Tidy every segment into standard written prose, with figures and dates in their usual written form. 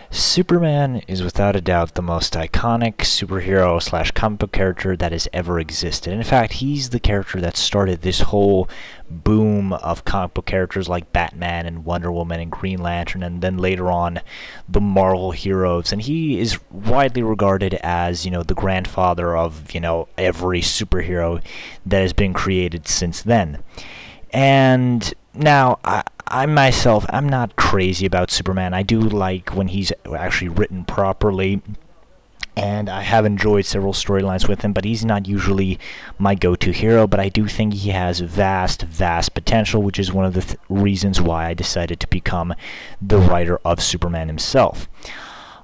Superman is without a doubt the most iconic superhero slash comic book character that has ever existed. In fact, he's the character that started this whole boom of comic book characters like Batman and Wonder Woman and Green Lantern, and then later on the Marvel heroes. And he is widely regarded as, the grandfather of, every superhero that has been created since then. And now, I myself, I'm not crazy about Superman. I do like when he's actually written properly, and I have enjoyed several storylines with him, but he's not usually my go-to hero. But I do think he has vast potential, which is one of the reasons why I decided to become the writer of Superman himself.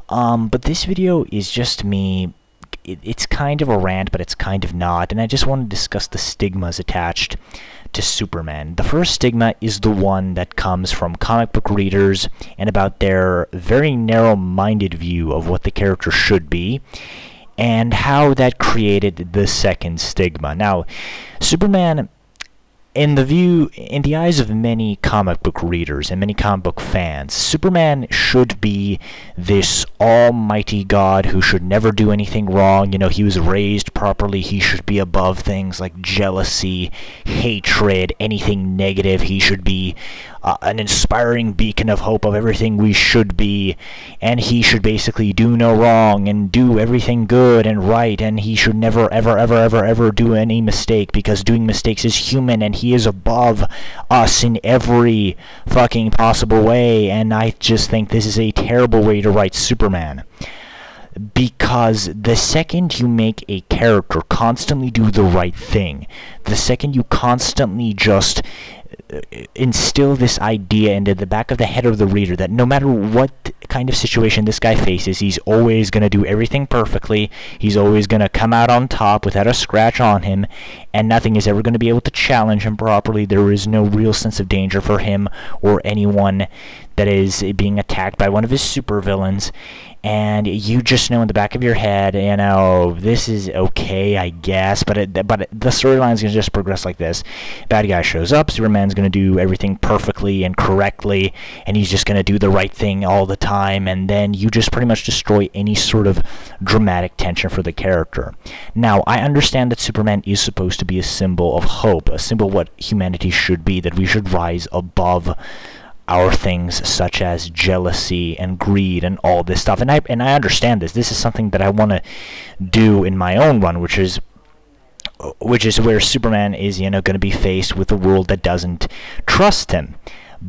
But this video is just me. It's kind of a rant, but it's kind of not, and I just want to discuss the stigmas attached to Superman. The first stigma is the one that comes from comic book readers and about their very narrow-minded view of what the character should be, and how that created the second stigma. Now, Superman, in the eyes of many comic book readers and many comic book fans, Superman should be this almighty god who should never do anything wrong. He was raised properly. He should be above things like jealousy, hatred, anything negative. He should be an inspiring beacon of hope of everything we should be, and he should basically do no wrong and do everything good and right, and he should never ever do any mistake, because doing mistakes is human, and he is above us in every fucking possible way. And I just think this is a terrible way to write Superman, because the second you make a character constantly do the right thing, the second you constantly just instill this idea into the back of the head of the reader that no matter what kind of situation this guy faces, he's always going to do everything perfectly, he's always going to come out on top without a scratch on him, and nothing is ever going to be able to challenge him properly. There is no real sense of danger for him or anyone that is being attacked by one of his supervillains, and you just know in the back of your head, this is okay, I guess, but the storyline is going to just progress like this. Bad guy shows up, Superman's going to do everything perfectly and correctly, and he's just going to do the right thing all the time, and then you just pretty much destroy any sort of dramatic tension for the character. Now, I understand that Superman is supposed to be a symbol of hope, a symbol of what humanity should be, that we should rise above our things such as jealousy and greed and all this stuff, and I understand this. This is something that I want to do in my own run, which is where Superman is, going to be faced with a world that doesn't trust him.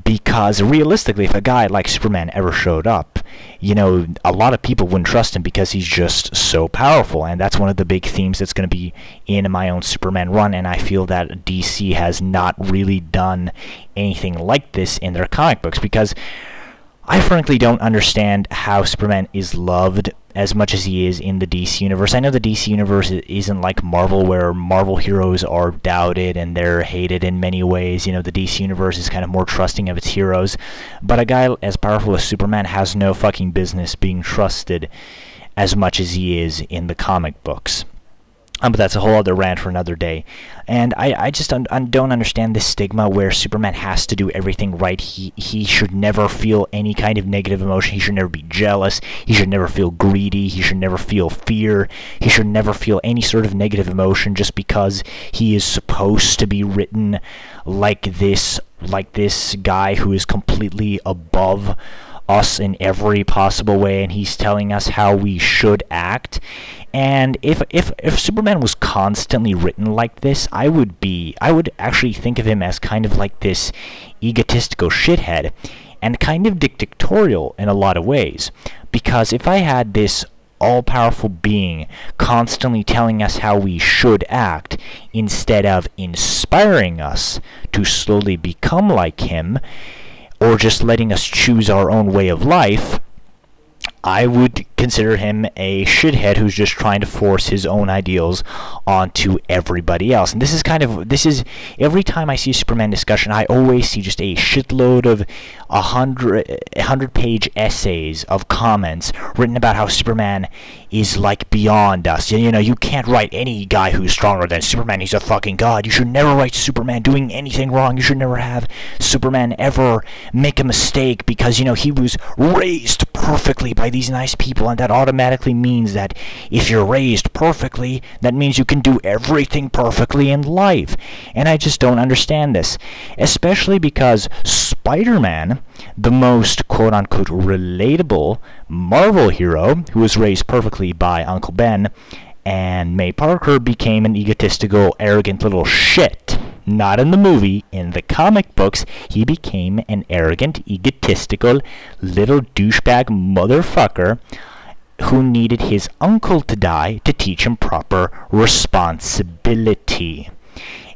Because realistically, if a guy like Superman ever showed up, a lot of people wouldn't trust him because he's just so powerful, and that's one of the big themes that's going to be in my own Superman run, and I feel that DC has not really done anything like this in their comic books, because I frankly don't understand how Superman is loved as much as he is in the DC universe. I know the DC universe isn't like Marvel, where Marvel heroes are doubted and they're hated in many ways. The DC universe is kind of more trusting of its heroes. But a guy as powerful as Superman has no fucking business being trusted as much as he is in the comic books. But that's a whole other rant for another day. And I just don't understand this stigma where Superman has to do everything right. He should never feel any kind of negative emotion. He should never be jealous. He should never feel greedy. He should never feel fear. He should never feel any sort of negative emotion just because he is supposed to be written like this guy who is completely above us in every possible way, and he's telling us how we should act. And if Superman was constantly written like this, I would actually think of him as kind of like this egotistical shithead and kind of dictatorial in a lot of ways. Because if I had this all-powerful being constantly telling us how we should act instead of inspiring us to slowly become like him, or just letting us choose our own way of life, I would consider him a shithead who's just trying to force his own ideals onto everybody else. And this is every time I see a Superman discussion, I always see just a shitload of 100-page essays of comments written about how Superman is like beyond us. You can't write any guy who's stronger than Superman. He's a fucking god. You should never write Superman doing anything wrong. You should never have Superman ever make a mistake because he was raised perfectly by these nice people, and that automatically means that if you're raised perfectly, that means you can do everything perfectly in life. And I just don't understand this, especially because Spider-Man, the most quote-unquote relatable Marvel hero who was raised perfectly by Uncle Ben, and May Parker became an egotistical, arrogant little shit. Not in the movie, in the comic books, he became an arrogant, egotistical, little douchebag motherfucker who needed his uncle to die to teach him proper responsibility.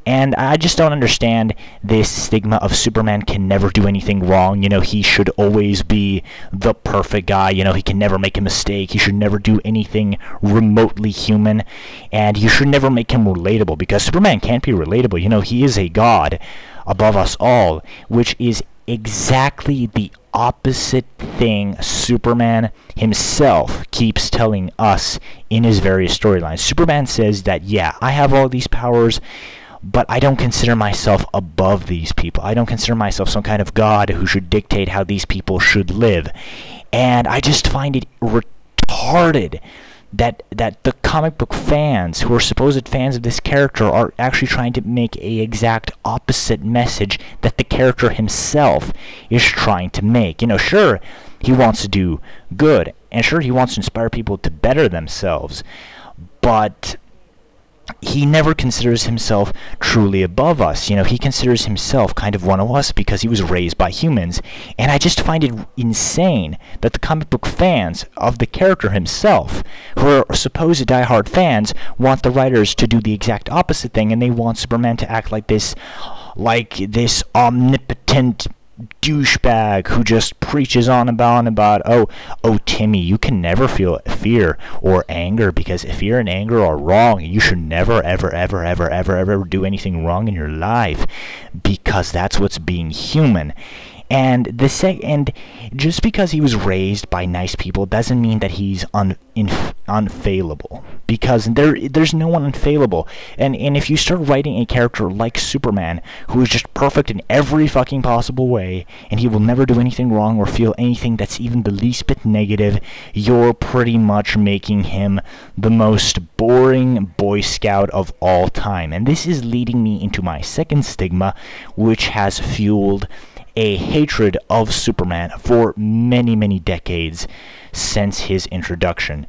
And I just don't understand this stigma of Superman can never do anything wrong. You know, he should always be the perfect guy. You know, he can never make a mistake. He should never do anything remotely human. And you should never make him relatable, because Superman can't be relatable. You know, he is a god above us all, which is exactly the opposite thing Superman himself keeps telling us in his various storylines. Superman says that, yeah, I have all these powers, but I don't consider myself above these people. I don't consider myself some kind of god who should dictate how these people should live. And I just find it retarded that the comic book fans, who are supposed fans of this character, are actually trying to make a exact opposite message that the character himself is trying to make. You know, sure, he wants to do good, and sure, he wants to inspire people to better themselves, but he never considers himself truly above us. You know, he considers himself kind of one of us because he was raised by humans. And I just find it insane that the comic book fans of the character himself, who are supposed diehard fans, want the writers to do the exact opposite thing, and they want Superman to act like this omnipotent douchebag who just preaches on about oh Timmy, you can never feel fear or anger, because fear and anger are wrong. You should never ever do anything wrong in your life, because that's what's being human. And just because he was raised by nice people doesn't mean that he's unfallible, because there's no one unfallible. And if you start writing a character like Superman, who is just perfect in every fucking possible way, and he will never do anything wrong or feel anything that's even the least bit negative, you're pretty much making him the most boring Boy Scout of all time. And this is leading me into my second stigma, which has fueled a hatred of Superman for many decades since his introduction.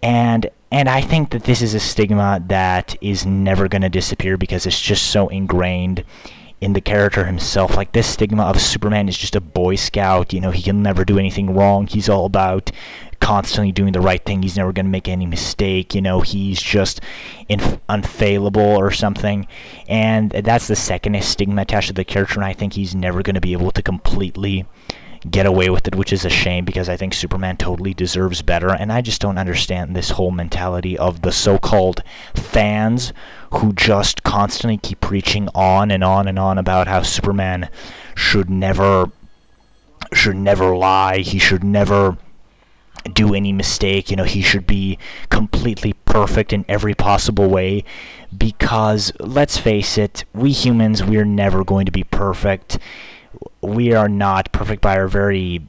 And I think that this is a stigma that is never going to disappear, because it's just so ingrained in the character himself. Like, this stigma of Superman is just a Boy Scout. You know, he can never do anything wrong. He's all about constantly doing the right thing. He's never going to make any mistake. You know, he's just unfallible or something. And that's the second stigma attached to the character, and I think he's never going to be able to completely get away with it, which is a shame, because I think Superman totally deserves better. And I just don't understand this whole mentality of the so-called fans who just constantly keep preaching on and on and on about how Superman should never lie, he should never do any mistake, you know, he should be completely perfect in every possible way, because let's face it, we humans, we're never going to be perfect. We are not perfect by our very,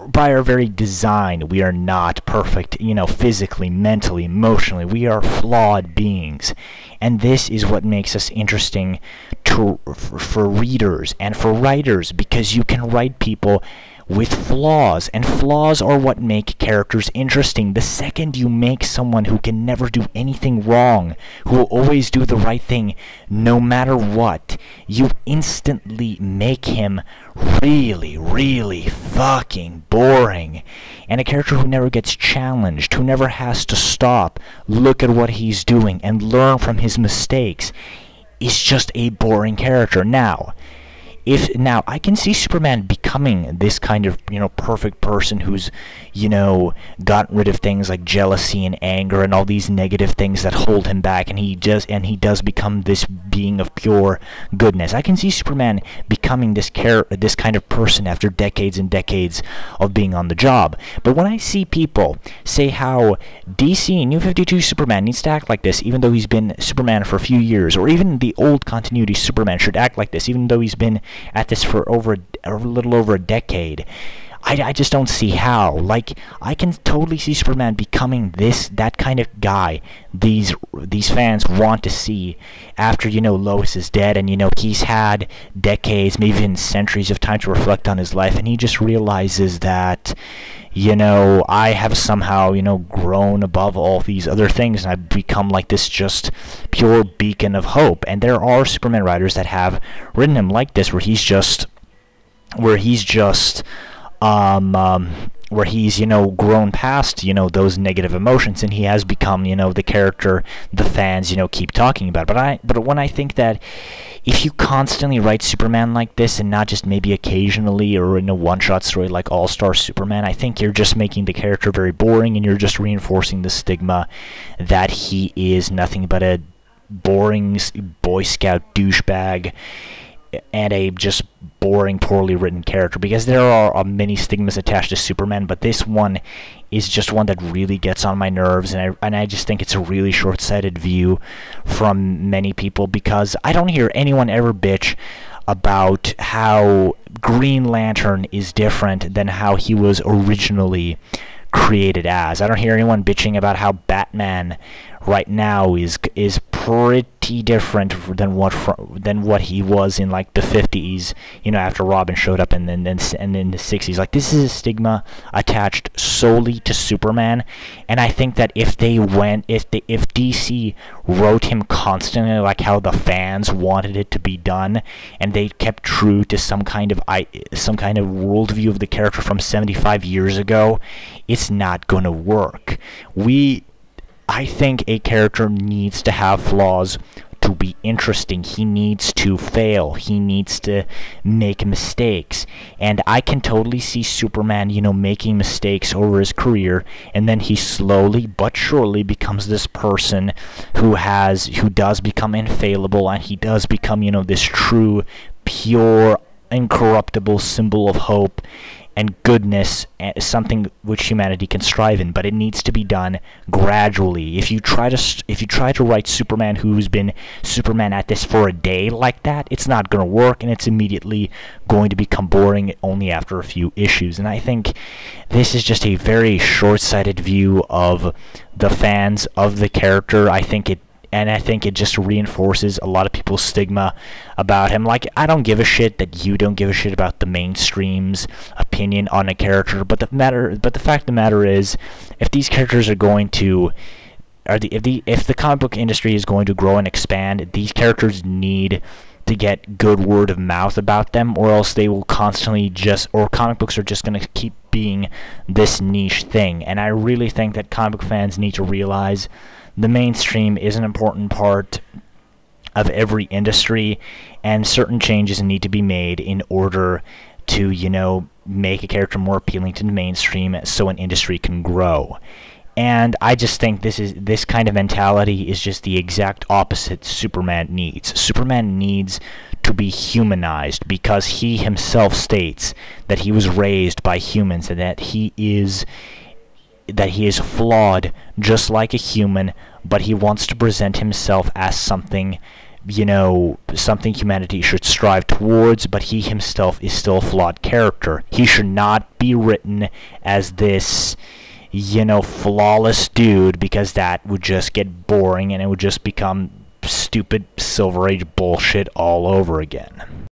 by our very design. We are not perfect, physically, mentally, emotionally. We are flawed beings. And this is what makes us interesting for readers and for writers, because you can write people with flaws, and flaws are what make characters interesting. The second you make someone who can never do anything wrong, who will always do the right thing no matter what, you instantly make him really fucking boring. And a character who never gets challenged, who never has to stop, look at what he's doing, and learn from his mistakes, is just a boring character. Now, I can see Superman becoming this kind of, perfect person who's, gotten rid of things like jealousy and anger and all these negative things that hold him back, and he does become this being of pure goodness. I can see Superman becoming this kind of person after decades and decades of being on the job. But when I see people say how DC New 52 Superman needs to act like this, even though he's been Superman for a few years, or even the old continuity Superman should act like this, even though he's been at this for a little over a decade, I just don't see how. Like, I can totally see Superman becoming that kind of guy these fans want to see after, Lois is dead, and, he's had decades, maybe even centuries of time to reflect on his life, and he just realizes that, I have somehow, grown above all these other things, and I've become like this just pure beacon of hope. And there are Superman writers that have written him like this, where he's just grown past, those negative emotions, and he has become, the character the fans, keep talking about. But when I think that if you constantly write Superman like this, and not just maybe occasionally or in a one-shot story like All-Star Superman, I think you're just making the character very boring, and you're just reinforcing the stigma that he is nothing but a boring Boy Scout douchebag and a just boring, poorly written character, because there are many stigmas attached to Superman, but this one is just one that really gets on my nerves, and I just think it's a really short-sighted view from many people, because I don't hear anyone ever bitch about how Green Lantern is different than how he was originally created as. I don't hear anyone bitching about how Batman right now is pretty different than what he was in like the 50s, after Robin showed up, and in the 60s. Like, this is a stigma attached solely to Superman, and I think that if DC wrote him constantly like how the fans wanted it to be done, and they kept true to some kind of worldview of the character from 75 years ago, it's not going to work. I think a character needs to have flaws to be interesting. He needs to fail. He needs to make mistakes. And I can totally see Superman, making mistakes over his career, and then he slowly but surely becomes this person who does become infallible, and he does become, this true, pure, incorruptible symbol of hope and goodness, something which humanity can strive in. But it needs to be done gradually. If you try to write Superman who's been Superman at this for a day like that, it's not going to work, and it's immediately going to become boring only after a few issues. And I think this is just a very short-sighted view of the fans of the character. I think it just reinforces a lot of people's stigma about him. Like, I don't give a shit that you don't give a shit about the mainstream's opinion on a character, but the fact of the matter is, if these characters are going to, if the comic book industry is going to grow and expand, these characters need to get good word of mouth about them, or else they will constantly or comic books are just going to keep being this niche thing. And I really think that comic book fans need to realize the mainstream is an important part of every industry, and certain changes need to be made in order to, make a character more appealing to the mainstream so an industry can grow. And I just think this kind of mentality is just the exact opposite Superman needs. Superman needs to be humanized, because he himself states that he was raised by humans, and that he is flawed just like a human, but he wants to present himself as something, something humanity should strive towards, but he himself is still a flawed character. He should not be written as this, flawless dude, because that would just get boring, and it would just become stupid Silver Age bullshit all over again.